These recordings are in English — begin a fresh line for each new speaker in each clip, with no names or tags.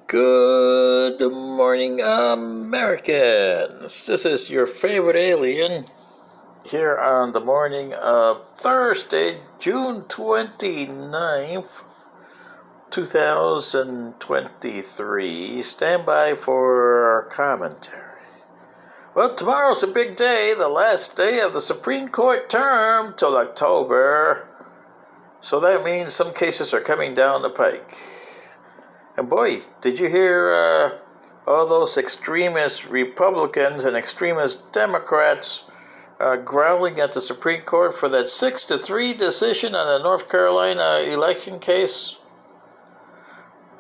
Good morning, Americans. This is your favorite alien here on the morning of Thursday, June 29th, 2023. Stand by for our commentary. Well, tomorrow's a big day, the last day of the Supreme Court term till October. So that means some cases are coming down the pike. And boy, did you hear all those extremist Republicans and extremist Democrats growling at the Supreme Court for that 6-3 decision on the North Carolina election case?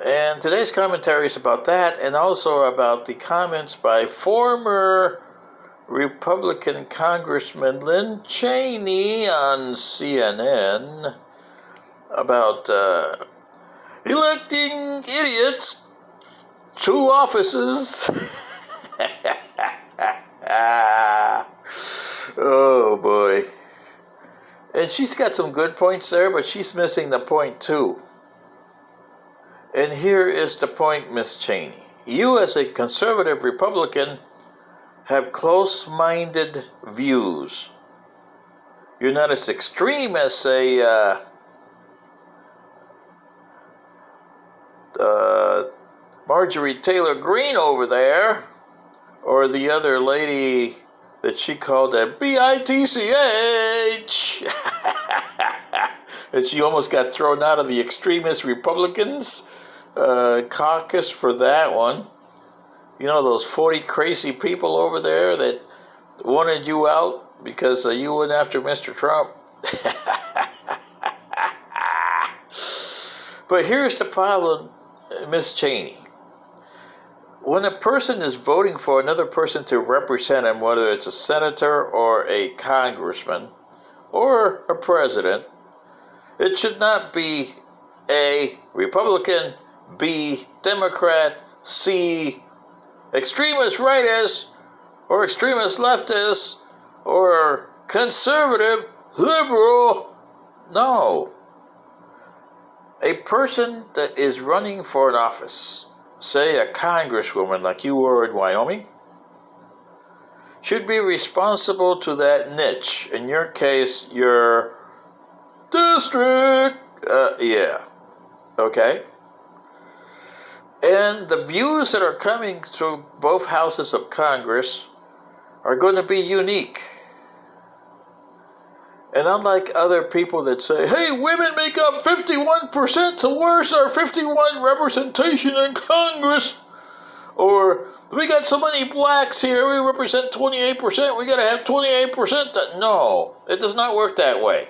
And today's commentary is about that, and also about the comments by former Republican Congressman Lyn Channey on CNN about electing idiots to offices. Oh boy. And she's got some good points there, but she's missing the point too. And here is the point, Miss Channey. You as a conservative Republican have close-minded views. You're not as extreme as a Marjorie Taylor Greene over there, or the other lady that she called a bitch, and she almost got thrown out of the extremist Republicans caucus for that one. You know, those 40 crazy people over there that wanted you out because you went after Mr. Trump. But here's the problem, Miss Channey. When a person is voting for another person to represent him, whether it's a senator or a congressman or a president, it should not be A, Republican, B, Democrat, C, extremist rightists or extremist leftists or conservative, liberal. No. A person that is running for an office, say a congresswoman like you were in Wyoming, should be responsible to that niche. In your case, your district. Yeah. Okay. And the views that are coming through both houses of Congress are going to be unique. And unlike other people that say, hey, women make up 51%, so where's our 51 representation in Congress? Or, we got so many blacks here, we represent 28%, we got to have 28%. No, it does not work that way.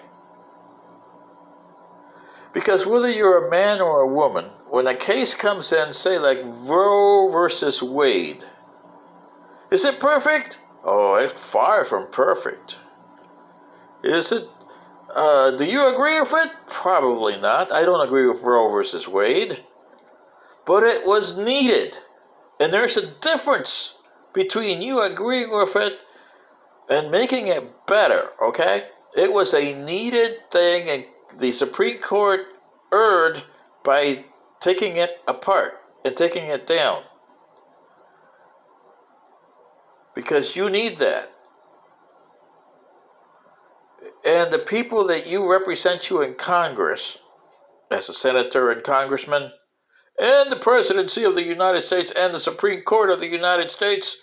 Because whether you're a man or a woman, when a case comes in, say like Roe versus Wade, is it perfect? Oh, it's far from perfect. Is it? Do you agree with it? Probably not. I don't agree with Roe versus Wade. But it was needed. And there's a difference between you agreeing with it and making it better, okay? It was a needed thing, and the Supreme Court erred by taking it apart and taking it down. Because you need that. And the people that you represent you in Congress, as a senator and congressman, and the presidency of the United States and the Supreme Court of the United States,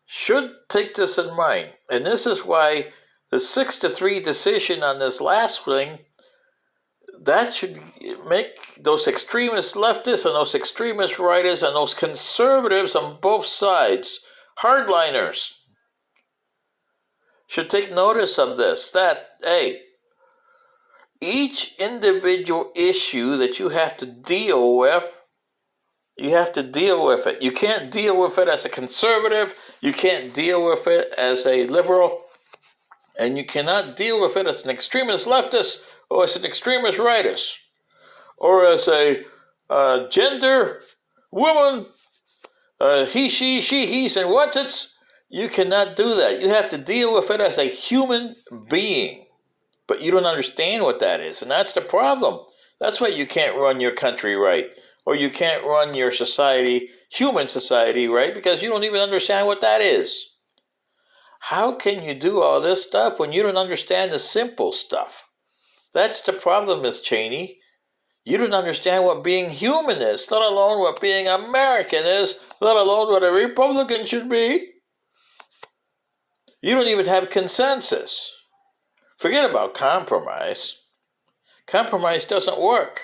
should take this in mind. And this is why the 6-3 decision on this last thing, that should make those extremist leftists and those extremist rightists and those conservatives on both sides, hardliners, should take notice of this, that, hey, each individual issue that you have to deal with, you have to deal with it. You can't deal with it as a conservative, you can't deal with it as a liberal, and you cannot deal with it as an extremist leftist or as an extremist rightist, or as a gender, woman, he, she, he's, and what's it's. You cannot do that. You have to deal with it as a human being. But you don't understand what that is, and that's the problem. That's why you can't run your country right. or you can't run your society, human society, right? Because you don't even understand what that is. How can you do all this stuff when you don't understand the simple stuff? That's the problem, Miss Channey. You don't understand what being human is, let alone what being American is, let alone what a Republican should be. You don't even have consensus. Forget about compromise. Compromise doesn't work.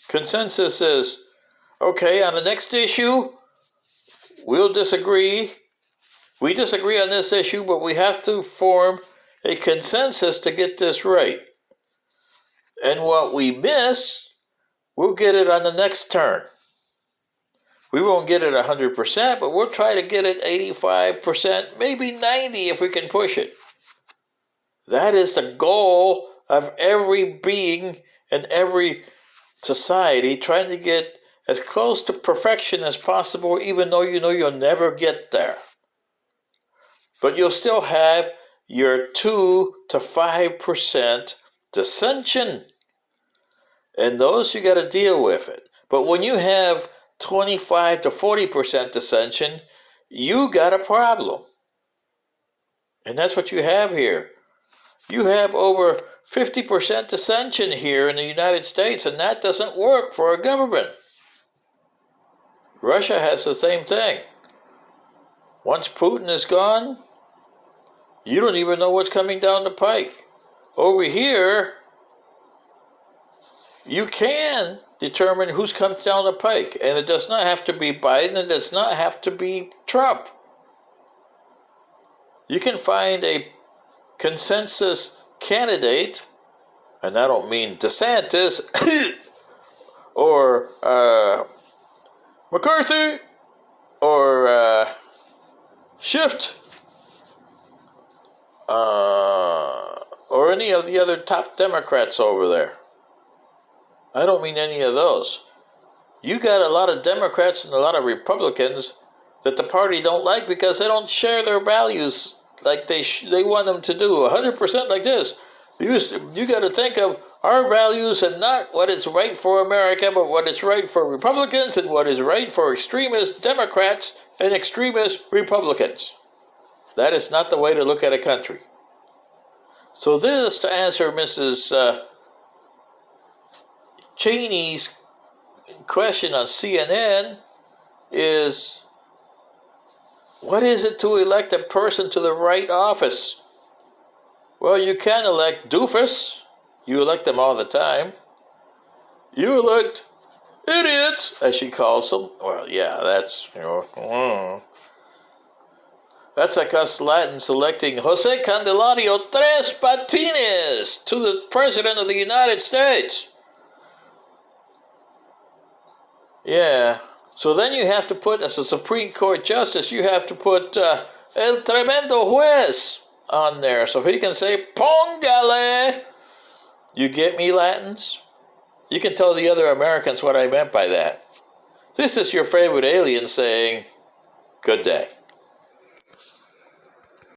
Consensus is, okay, on the next issue, we'll disagree. We disagree on this issue, but we have to form a consensus to get this right. And what we miss, we'll get it on the next turn. We won't get it 100%, but we'll try to get it 85%, maybe 90% if we can push it. That is the goal of every being and every society, trying to get as close to perfection as possible, even though you know you'll never get there. But you'll still have your 2 to 5% dissension. And those you got to deal with it. But when you have 25 to 40% dissension, you got a problem. And that's what you have here. You have over 50% dissension here in the United States, and that doesn't work for a government. Russia has the same thing. Once Putin is gone, you don't even know what's coming down the pike. Over here, you can determine who's comes down the pike, and it does not have to be Biden, it does not have to be Trump. You can find a consensus candidate, and I don't mean DeSantis or McCarthy or Schiff or any of the other top Democrats over there. I don't mean any of those. You got a lot of Democrats and a lot of Republicans that the party don't like because they don't share their values like they want them to do. 100% like this. You got to think of our values and not what is right for America, but what is right for Republicans and what is right for extremist Democrats and extremist Republicans. That is not the way to look at a country. So this, to answer Mrs. Channey's question on CNN, is what is it to elect a person to the right office? Well, you can elect doofus. You elect them all the time. You elect idiots, as she calls them. Well, yeah, that's, that's like us Latins electing Jose Candelario Tres Patines to the President of the United States. Yeah. So then you have to put, as a Supreme Court Justice, you have to put El Tremendo Juez on there so he can say, Póngale. You get me, Latins? You can tell the other Americans what I meant by that. This is your favorite alien saying, good day.